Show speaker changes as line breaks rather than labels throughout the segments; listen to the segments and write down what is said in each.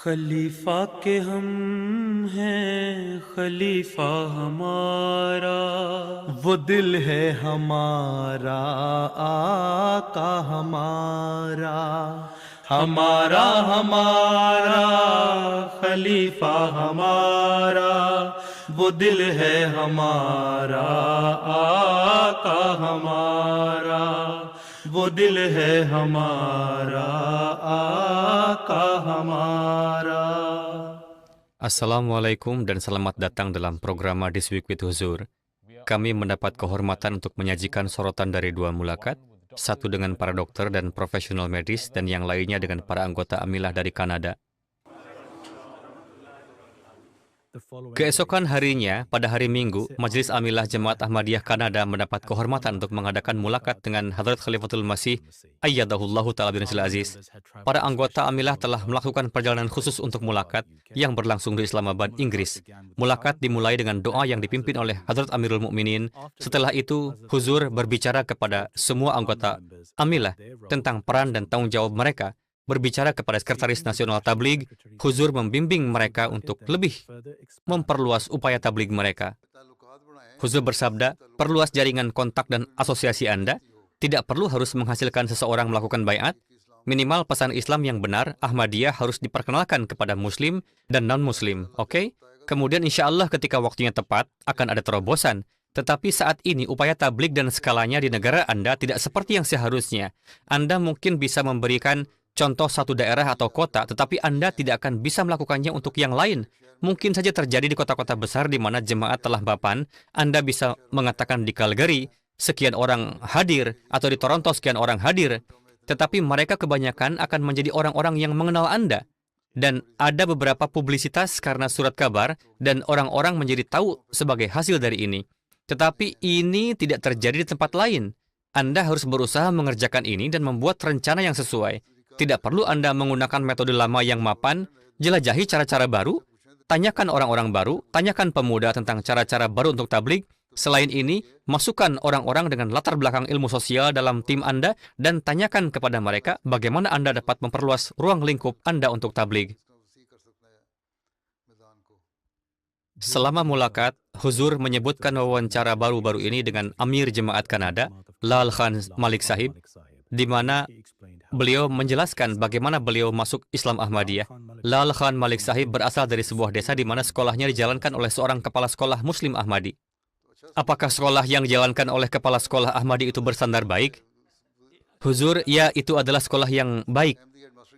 खलीफा के हम हैं खलीफा हमारा, वो दिल है हमारा आका हमारा, हमारा हमारा खलीफा हमारा, वो दिल है हमारा आका हमारा, वो दिल है हमारा आका हमारा.
Assalamualaikum dan selamat datang dalam program This Week with Huzur. Kami mendapat kehormatan untuk menyajikan sorotan dari dua mulakat, satu dengan para dokter dan profesional medis, dan yang lainnya dengan para anggota Amilah dari Kanada. Keesokan harinya, pada hari Minggu, Majelis Amilah Jemaat Ahmadiyah Kanada mendapat kehormatan untuk mengadakan mulakat dengan Hadrat Khalifatul Masih Ayyadahullahu Ta'ala bin Aziz. Para anggota Amilah telah melakukan perjalanan khusus untuk mulakat yang berlangsung di Islamabad, Inggris. Mulakat dimulai dengan doa yang dipimpin oleh Hadrat Amirul Mukminin. Setelah itu, Huzur berbicara kepada semua anggota Amilah tentang peran dan tanggung jawab mereka. Berbicara kepada Sekretaris Nasional Tabligh, Huzur membimbing mereka untuk lebih memperluas upaya tabligh mereka. Huzur bersabda, perluas jaringan kontak dan asosiasi Anda. Tidak perlu harus menghasilkan seseorang melakukan baiat. Minimal pesan Islam yang benar, Ahmadiyah harus diperkenalkan kepada Muslim dan non-Muslim. Oke? Kemudian insya Allah ketika waktunya tepat, akan ada terobosan. Tetapi saat ini upaya tabligh dan skalanya di negara Anda tidak seperti yang seharusnya. Anda mungkin bisa memberikan contoh satu daerah atau kota, tetapi Anda tidak akan bisa melakukannya untuk yang lain. Mungkin saja terjadi di kota-kota besar di mana jemaat telah mapan. Anda bisa mengatakan di Calgary, sekian orang hadir, atau di Toronto sekian orang hadir. Tetapi mereka kebanyakan akan menjadi orang-orang yang mengenal Anda. Dan ada beberapa publisitas karena surat kabar, dan orang-orang menjadi tahu sebagai hasil dari ini. Tetapi ini tidak terjadi di tempat lain. Anda harus berusaha mengerjakan ini dan membuat rencana yang sesuai. Tidak perlu Anda menggunakan metode lama yang mapan, jelajahi cara-cara baru, tanyakan orang-orang baru, tanyakan pemuda tentang cara-cara baru untuk tabligh. Selain ini, masukkan orang-orang dengan latar belakang ilmu sosial dalam tim Anda dan tanyakan kepada mereka bagaimana Anda dapat memperluas ruang lingkup Anda untuk tabligh. Selama mulakat, Huzur menyebutkan wawancara baru-baru ini dengan Amir Jemaat Kanada, Lal Khan Malik Sahib, di mana beliau menjelaskan bagaimana beliau masuk Islam Ahmadiyah. Lal Khan Malik Sahib berasal dari sebuah desa di mana sekolahnya dijalankan oleh seorang kepala sekolah Muslim Ahmadi. Apakah sekolah yang dijalankan oleh kepala sekolah Ahmadi itu bersandar baik? Huzur, ya, itu adalah sekolah yang baik.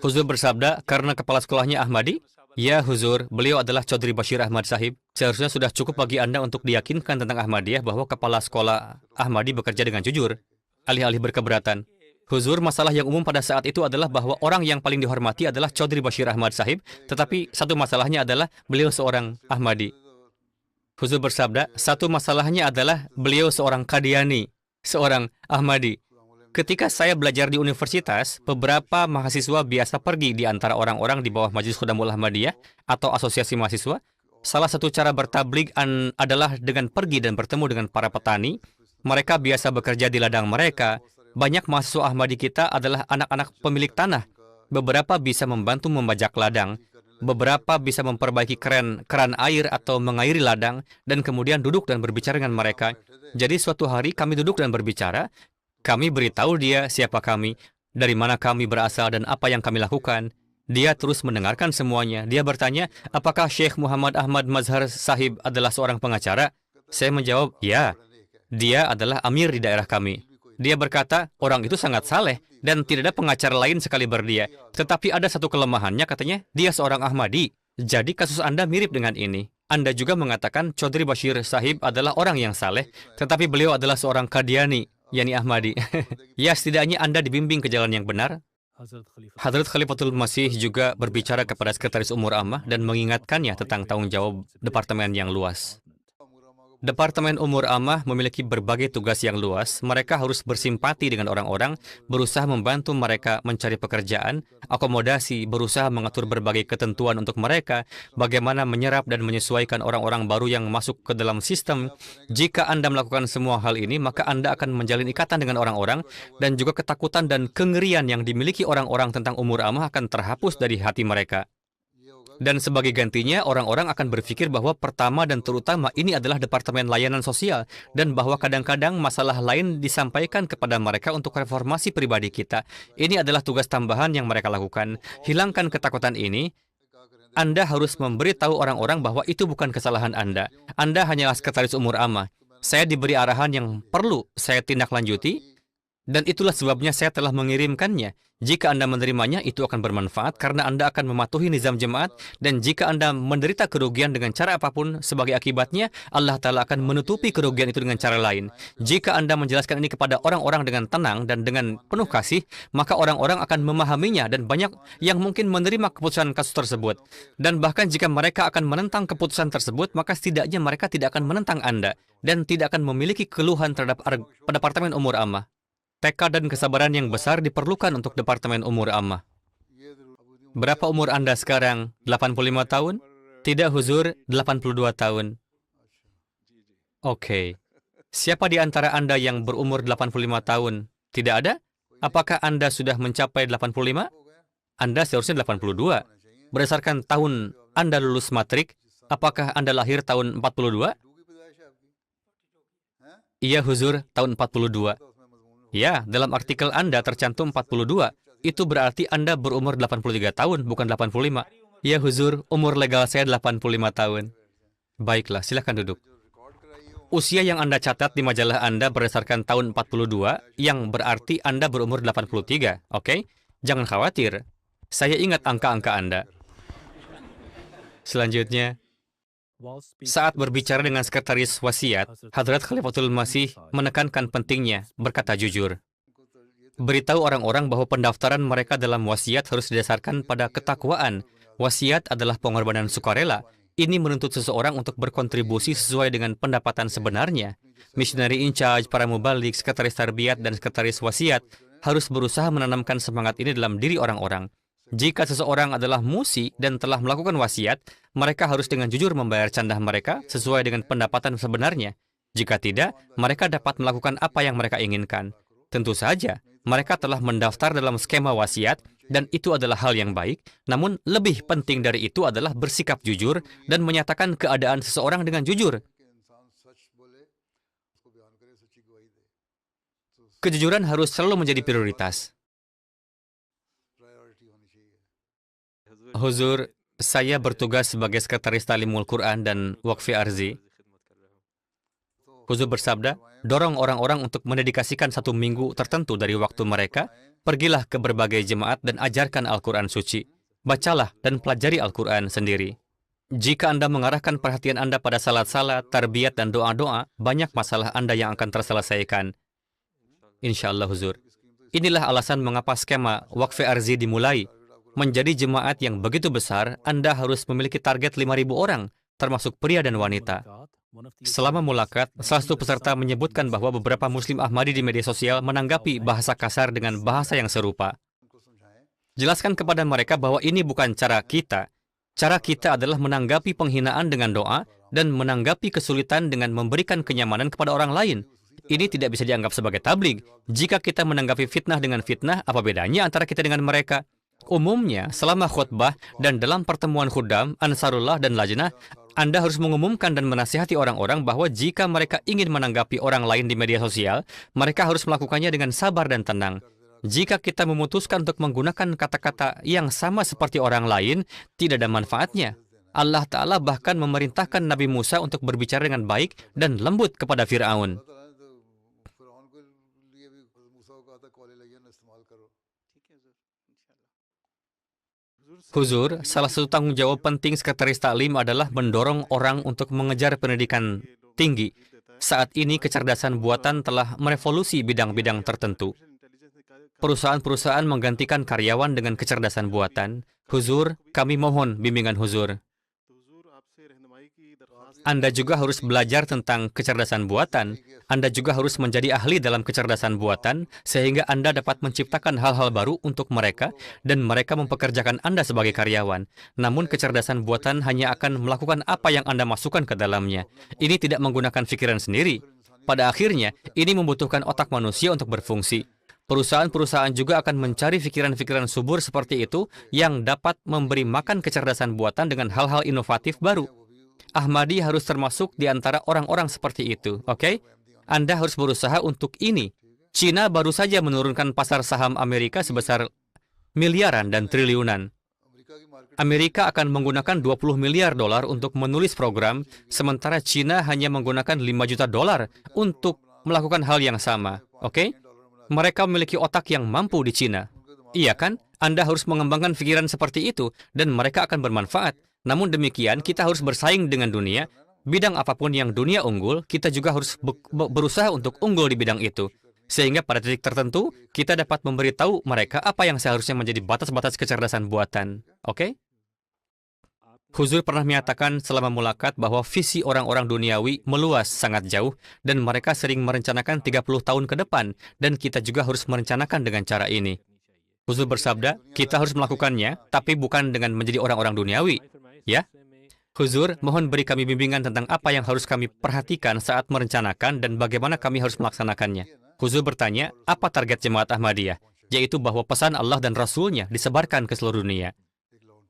Huzur bersabda, karena kepala sekolahnya Ahmadi? Ya, Huzur, beliau adalah Chaudhry Bashir Ahmad Sahib. Seharusnya sudah cukup bagi Anda untuk diyakinkan tentang Ahmadiyah bahwa kepala sekolah Ahmadi bekerja dengan jujur, alih-alih berkeberatan. Huzur, masalah yang umum pada saat itu adalah bahwa orang yang paling dihormati adalah Chaudhry Bashir Ahmad Sahib, tetapi satu masalahnya adalah beliau seorang Ahmadi. Huzur bersabda, satu masalahnya adalah beliau seorang Qadiani, seorang Ahmadi. Ketika saya belajar di universitas, beberapa mahasiswa biasa pergi di antara orang-orang di bawah Majelis Khudamul Ahmadiyah atau asosiasi mahasiswa. Salah satu cara bertabligh adalah dengan pergi dan bertemu dengan para petani. Mereka biasa bekerja di ladang mereka. Banyak mahasiswa Ahmadi kita adalah anak-anak pemilik tanah. Beberapa bisa membantu membajak ladang. Beberapa bisa memperbaiki keran air atau mengairi ladang, dan kemudian duduk dan berbicara dengan mereka. Jadi suatu hari kami duduk dan berbicara. Kami beritahu dia siapa kami, dari mana kami berasal, dan apa yang kami lakukan. Dia terus mendengarkan semuanya. Dia bertanya, apakah Syekh Muhammad Ahmad Mazhar Sahib adalah seorang pengacara? Saya menjawab, ya. Dia adalah amir di daerah kami. Dia berkata, orang itu sangat saleh dan tidak ada pengacara lain sekali berdia. Tetapi ada satu kelemahannya, katanya, dia seorang Ahmadi. Jadi kasus Anda mirip dengan ini. Anda juga mengatakan Chaudhry Bashir Sahib adalah orang yang saleh, tetapi beliau adalah seorang Qadiani, yakni Ahmadi. Ya, setidaknya Anda dibimbing ke jalan yang benar. Hadrat Khalifatul Masih juga berbicara kepada Sekretaris Umur Ammah dan mengingatkannya tentang tanggung jawab departemen yang luas. Departemen Umur Ammah memiliki berbagai tugas yang luas. Mereka harus bersimpati dengan orang-orang, berusaha membantu mereka mencari pekerjaan, akomodasi, berusaha mengatur berbagai ketentuan untuk mereka, bagaimana menyerap dan menyesuaikan orang-orang baru yang masuk ke dalam sistem. Jika Anda melakukan semua hal ini, maka Anda akan menjalin ikatan dengan orang-orang, dan juga ketakutan dan kengerian yang dimiliki orang-orang tentang Umur Ammah akan terhapus dari hati mereka. Dan sebagai gantinya, orang-orang akan berpikir bahwa pertama dan terutama ini adalah Departemen Layanan Sosial, dan bahwa kadang-kadang masalah lain disampaikan kepada mereka untuk reformasi pribadi kita. Ini adalah tugas tambahan yang mereka lakukan. Hilangkan ketakutan ini. Anda harus memberitahu orang-orang bahwa itu bukan kesalahan Anda. Anda hanyalah sekretaris umur amma. Saya diberi arahan yang perlu saya tindak lanjuti, dan itulah sebabnya saya telah mengirimkannya. Jika Anda menerimanya, itu akan bermanfaat karena Anda akan mematuhi nizam jemaat, dan jika Anda menderita kerugian dengan cara apapun sebagai akibatnya, Allah Ta'ala akan menutupi kerugian itu dengan cara lain. Jika Anda menjelaskan ini kepada orang-orang dengan tenang dan dengan penuh kasih, maka orang-orang akan memahaminya dan banyak yang mungkin menerima keputusan kasus tersebut. Dan bahkan jika mereka akan menentang keputusan tersebut, maka setidaknya mereka tidak akan menentang Anda dan tidak akan memiliki keluhan terhadap Departemen Umur Amma. Tekad dan kesabaran yang besar diperlukan untuk Departemen Umur Amma. Berapa umur Anda sekarang? 85 tahun? Tidak, Huzur, 82 tahun. Oke. Siapa di antara Anda yang berumur 85 tahun? Tidak ada? Apakah Anda sudah mencapai 85? Anda seharusnya 82. Berdasarkan tahun Anda lulus matrik, apakah Anda lahir tahun 42? Iya, Huzur, tahun 42. Ya, dalam artikel Anda tercantum 42. Itu berarti Anda berumur 83 tahun, bukan 85. Ya, Huzur, umur legal saya 85 tahun. Baiklah, silakan duduk. Usia yang Anda catat di majalah Anda berdasarkan tahun 42, yang berarti Anda berumur 83, oke? Jangan khawatir. Saya ingat angka-angka Anda. Selanjutnya, saat berbicara dengan sekretaris wasiat, Hadrat Khalifatul Masih menekankan pentingnya berkata jujur. Beritahu orang-orang bahwa pendaftaran mereka dalam wasiat harus didasarkan pada ketakwaan. Wasiat adalah pengorbanan sukarela. Ini menuntut seseorang untuk berkontribusi sesuai dengan pendapatan sebenarnya. Missionary in charge, para mubalik, sekretaris tarbiyat, dan sekretaris wasiat harus berusaha menanamkan semangat ini dalam diri orang-orang. Jika seseorang adalah musi dan telah melakukan wasiat, mereka harus dengan jujur membayar candah mereka sesuai dengan pendapatan sebenarnya. Jika tidak, mereka dapat melakukan apa yang mereka inginkan. Tentu saja, mereka telah mendaftar dalam skema wasiat, dan itu adalah hal yang baik. Namun, lebih penting dari itu adalah bersikap jujur dan menyatakan keadaan seseorang dengan jujur. Kejujuran harus selalu menjadi prioritas. Huzur, saya bertugas sebagai sekretaris Talimul Quran dan Waqfi Arzi. Huzur bersabda, dorong orang-orang untuk mendedikasikan 1 minggu tertentu dari waktu mereka, pergilah ke berbagai jemaat dan ajarkan Al-Quran suci. Bacalah dan pelajari Al-Quran sendiri. Jika Anda mengarahkan perhatian Anda pada salat-salat, tarbiyat, dan doa-doa, banyak masalah Anda yang akan terselesaikan. Insya Allah, Huzur. Inilah alasan mengapa skema Waqfi Arzi dimulai. Menjadi jemaat yang begitu besar, Anda harus memiliki target 5.000 orang, termasuk pria dan wanita. Selama mulakat, salah satu peserta menyebutkan bahwa beberapa Muslim Ahmadi di media sosial menanggapi bahasa kasar dengan bahasa yang serupa. Jelaskan kepada mereka bahwa ini bukan cara kita. Cara kita adalah menanggapi penghinaan dengan doa dan menanggapi kesulitan dengan memberikan kenyamanan kepada orang lain. Ini tidak bisa dianggap sebagai tabligh. Jika kita menanggapi fitnah dengan fitnah, apa bedanya antara kita dengan mereka? Umumnya, selama khutbah dan dalam pertemuan khudam, Ansarullah dan Lajnah, Anda harus mengumumkan dan menasihati orang-orang bahwa jika mereka ingin menanggapi orang lain di media sosial, mereka harus melakukannya dengan sabar dan tenang. Jika kita memutuskan untuk menggunakan kata-kata yang sama seperti orang lain, tidak ada manfaatnya. Allah Ta'ala bahkan memerintahkan Nabi Musa untuk berbicara dengan baik dan lembut kepada Fir'aun. Huzur, salah satu tanggung jawab penting sekretaris taklim adalah mendorong orang untuk mengejar pendidikan tinggi. Saat ini kecerdasan buatan telah merevolusi bidang-bidang tertentu. Perusahaan-perusahaan menggantikan karyawan dengan kecerdasan buatan. Huzur, kami mohon bimbingan Huzur. Anda juga harus belajar tentang kecerdasan buatan. Anda juga harus menjadi ahli dalam kecerdasan buatan, sehingga Anda dapat menciptakan hal-hal baru untuk mereka, dan mereka mempekerjakan Anda sebagai karyawan. Namun kecerdasan buatan hanya akan melakukan apa yang Anda masukkan ke dalamnya. Ini tidak menggunakan pikiran sendiri. Pada akhirnya, ini membutuhkan otak manusia untuk berfungsi. Perusahaan-perusahaan juga akan mencari pikiran-pikiran subur seperti itu yang dapat memberi makan kecerdasan buatan dengan hal-hal inovatif baru. Ahmadi harus termasuk di antara orang-orang seperti itu, oke? Anda harus berusaha untuk ini. Cina baru saja menurunkan pasar saham Amerika sebesar miliaran dan triliunan. Amerika akan menggunakan 20 miliar dolar untuk menulis program, sementara Cina hanya menggunakan 5 juta dolar untuk melakukan hal yang sama, oke? Mereka memiliki otak yang mampu di Cina. Iya kan? Anda harus mengembangkan pikiran seperti itu, dan mereka akan bermanfaat. Namun demikian, kita harus bersaing dengan dunia. Bidang apapun yang dunia unggul, kita juga harus berusaha untuk unggul di bidang itu. Sehingga pada titik tertentu, kita dapat memberitahu mereka apa yang seharusnya menjadi batas-batas kecerdasan buatan. Oke? Huzur pernah menyatakan selama mulakat bahwa visi orang-orang duniawi meluas sangat jauh, dan mereka sering merencanakan 30 tahun ke depan, dan kita juga harus merencanakan dengan cara ini. Huzur bersabda, kita harus melakukannya, tapi bukan dengan menjadi orang-orang duniawi. Ya, Huzur, mohon beri kami bimbingan tentang apa yang harus kami perhatikan saat merencanakan dan bagaimana kami harus melaksanakannya. Huzur bertanya, apa target Jemaat Ahmadiyah? Yaitu bahwa pesan Allah dan Rasul-Nya disebarkan ke seluruh dunia.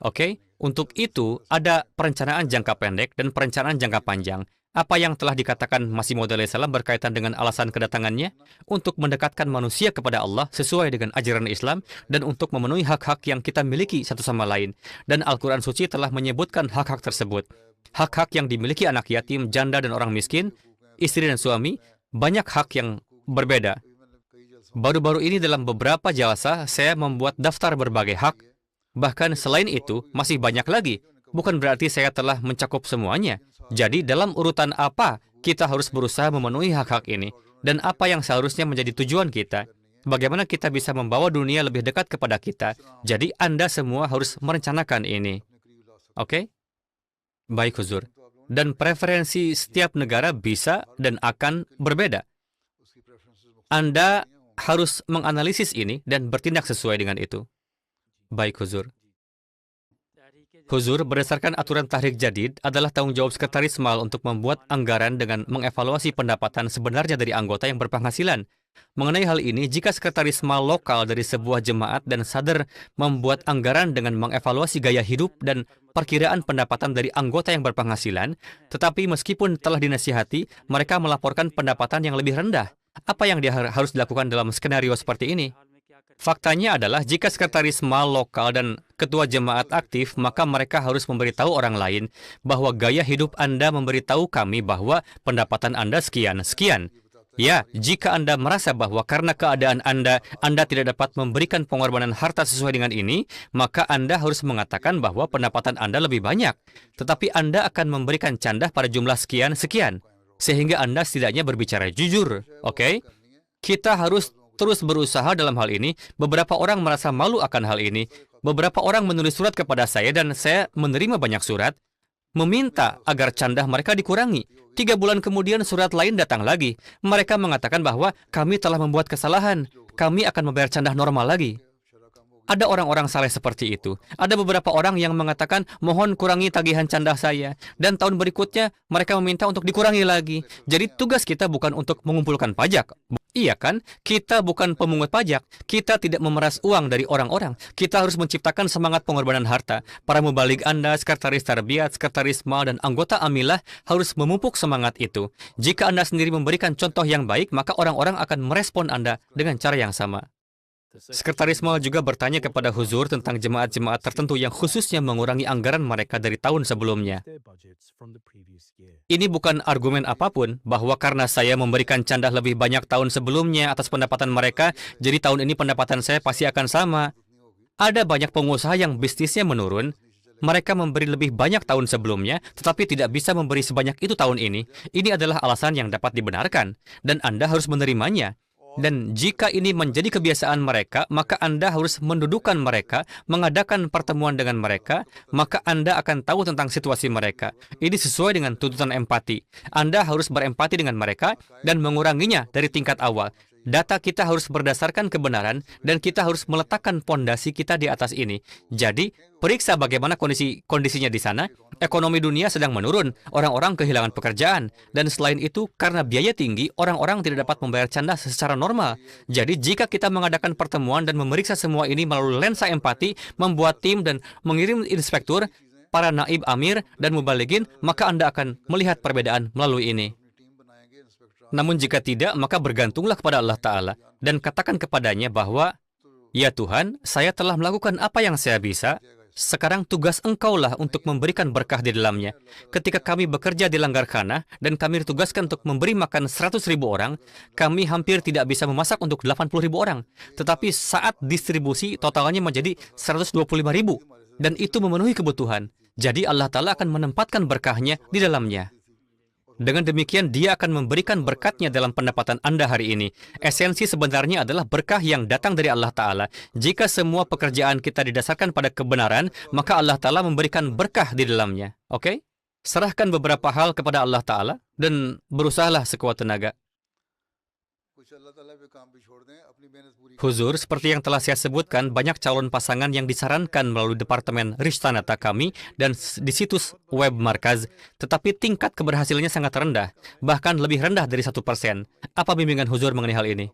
Oke, untuk itu ada perencanaan jangka pendek dan perencanaan jangka panjang. Apa yang telah dikatakan Masih Maud alaihissalam berkaitan dengan alasan kedatangannya untuk mendekatkan manusia kepada Allah sesuai dengan ajaran Islam dan untuk memenuhi hak-hak yang kita miliki satu sama lain. Dan Al-Quran Suci telah menyebutkan hak-hak tersebut. Hak-hak yang dimiliki anak yatim, janda, dan orang miskin, istri dan suami, banyak hak yang berbeda. Baru-baru ini dalam beberapa jalsa, saya membuat daftar berbagai hak. Bahkan selain itu, masih banyak lagi. Bukan berarti saya telah mencakup semuanya. Jadi, dalam urutan apa kita harus berusaha memenuhi hak-hak ini, dan apa yang seharusnya menjadi tujuan kita, bagaimana kita bisa membawa dunia lebih dekat kepada kita. Jadi, Anda semua harus merencanakan ini. Oke? Baik, Huzur. Dan preferensi setiap negara bisa dan akan berbeda. Anda harus menganalisis ini dan bertindak sesuai dengan itu. Baik, Huzur. Huzur, berdasarkan aturan Tahrik Jadid, adalah tanggung jawab Sekretaris Mal untuk membuat anggaran dengan mengevaluasi pendapatan sebenarnya dari anggota yang berpenghasilan. Mengenai hal ini, jika Sekretaris Mal lokal dari sebuah jemaat dan sadar membuat anggaran dengan mengevaluasi gaya hidup dan perkiraan pendapatan dari anggota yang berpenghasilan, tetapi meskipun telah dinasihati, mereka melaporkan pendapatan yang lebih rendah. Apa yang dia harus dilakukan dalam skenario seperti ini? Faktanya adalah jika Sekretaris Mal lokal dan ketua jemaat aktif, maka mereka harus memberitahu orang lain bahwa gaya hidup Anda memberitahu kami bahwa pendapatan Anda sekian-sekian. Ya, jika Anda merasa bahwa karena keadaan Anda tidak dapat memberikan pengorbanan harta sesuai dengan ini, maka Anda harus mengatakan bahwa pendapatan Anda lebih banyak. Tetapi Anda akan memberikan candah pada jumlah sekian-sekian. Sehingga Anda setidaknya berbicara jujur, oke? Kita harus terus berusaha dalam hal ini. Beberapa orang merasa malu akan hal ini. Beberapa orang menulis surat kepada saya dan saya menerima banyak surat, meminta agar candah mereka dikurangi. 3 bulan kemudian surat lain datang lagi. Mereka mengatakan bahwa kami telah membuat kesalahan. Kami akan membayar candah normal lagi. Ada orang-orang saleh seperti itu. Ada beberapa orang yang mengatakan, mohon kurangi tagihan candah saya. Dan tahun berikutnya, mereka meminta untuk dikurangi lagi. Jadi tugas kita bukan untuk mengumpulkan pajak. Iya kan? Kita bukan pemungut pajak. Kita tidak memeras uang dari orang-orang. Kita harus menciptakan semangat pengorbanan harta. Para mubalik Anda, Sekretaris Tarbiyat, Sekretaris Mal, dan anggota Amilah harus memupuk semangat itu. Jika Anda sendiri memberikan contoh yang baik, maka orang-orang akan merespon Anda dengan cara yang sama. Sekretaris Mal juga bertanya kepada Huzur tentang jemaat-jemaat tertentu yang khususnya mengurangi anggaran mereka dari tahun sebelumnya. Ini bukan argumen apapun bahwa karena saya memberikan candah lebih banyak tahun sebelumnya atas pendapatan mereka, jadi tahun ini pendapatan saya pasti akan sama. Ada banyak pengusaha yang bisnisnya menurun. Mereka memberi lebih banyak tahun sebelumnya, tetapi tidak bisa memberi sebanyak itu tahun ini. Ini adalah alasan yang dapat dibenarkan, dan Anda harus menerimanya. Dan jika ini menjadi kebiasaan mereka, maka Anda harus mendudukkan mereka, mengadakan pertemuan dengan mereka, maka Anda akan tahu tentang situasi mereka. Ini sesuai dengan tuntutan empati. Anda harus berempati dengan mereka dan menguranginya dari tingkat awal. Data kita harus berdasarkan kebenaran dan kita harus meletakkan pondasi kita di atas ini. Jadi, periksa bagaimana kondisinya di sana, Ekonomi dunia sedang menurun, orang-orang kehilangan pekerjaan, dan selain itu, karena biaya tinggi, orang-orang tidak dapat membayar canda secara normal. Jadi, jika kita mengadakan pertemuan dan memeriksa semua ini melalui lensa empati, membuat tim dan mengirim inspektur, para naib amir dan mubaligin, maka Anda akan melihat perbedaan melalui ini. Namun jika tidak, maka bergantunglah kepada Allah Ta'ala dan katakan kepadanya bahwa, "Ya Tuhan, saya telah melakukan apa yang saya bisa. Sekarang tugas Engkaulah untuk memberikan berkah di dalamnya. Ketika kami bekerja di Langgarkhana dan kami ditugaskan untuk memberi makan 100.000 orang, kami hampir tidak bisa memasak untuk 80.000 orang. Tetapi saat distribusi, totalnya menjadi 125.000. Dan itu memenuhi kebutuhan. Jadi Allah Ta'ala akan menempatkan berkahnya di dalamnya. Dengan demikian, Dia akan memberikan berkatnya dalam pendapatan Anda hari ini. Esensi sebenarnya adalah berkah yang datang dari Allah Ta'ala. Jika semua pekerjaan kita didasarkan pada kebenaran, maka Allah Ta'ala memberikan berkah di dalamnya. Oke? Serahkan beberapa hal kepada Allah Ta'ala dan berusahalah sekuat tenaga. Huzur, seperti yang telah saya sebutkan, banyak calon pasangan yang disarankan melalui Departemen Rishtanata kami dan di situs web Markaz, tetapi tingkat keberhasilannya sangat rendah, bahkan lebih rendah dari 1%. Apa bimbingan Huzur mengenai hal ini?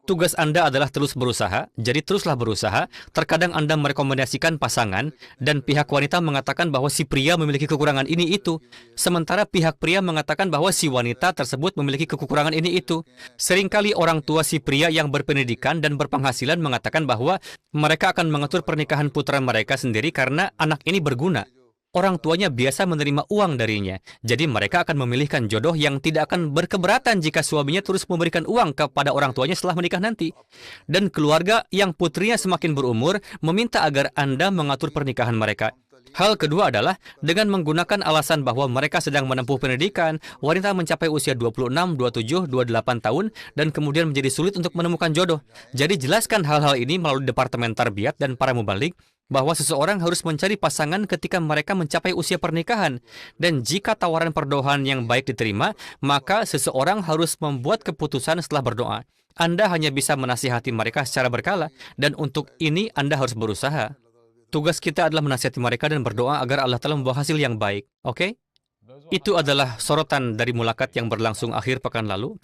Tugas Anda adalah terus berusaha, jadi teruslah berusaha. Terkadang Anda merekomendasikan pasangan, dan pihak wanita mengatakan bahwa si pria memiliki kekurangan ini itu, sementara pihak pria mengatakan bahwa si wanita tersebut memiliki kekurangan ini itu. Seringkali orang tua si pria yang berpendidikan dan berpenghasilan mengatakan bahwa mereka akan mengatur pernikahan putra mereka sendiri karena anak ini berguna. Orang tuanya biasa menerima uang darinya, jadi mereka akan memilihkan jodoh yang tidak akan berkeberatan jika suaminya terus memberikan uang kepada orang tuanya setelah menikah nanti. Dan keluarga yang putrinya semakin berumur meminta agar Anda mengatur pernikahan mereka. Hal kedua adalah dengan menggunakan alasan bahwa mereka sedang menempuh pendidikan, wanita mencapai usia 26, 27, 28 tahun, dan kemudian menjadi sulit untuk menemukan jodoh. Jadi jelaskan hal-hal ini melalui Departemen Tarbiyat dan para mubalik, bahwa seseorang harus mencari pasangan ketika mereka mencapai usia pernikahan. Dan jika tawaran perdoaan yang baik diterima, maka seseorang harus membuat keputusan setelah berdoa. Anda hanya bisa menasihati mereka secara berkala, dan untuk ini Anda harus berusaha. Tugas kita adalah menasihati mereka dan berdoa agar Allah Ta'ala membawa hasil yang baik. Oke? Itu adalah sorotan dari mulakat yang berlangsung akhir pekan lalu.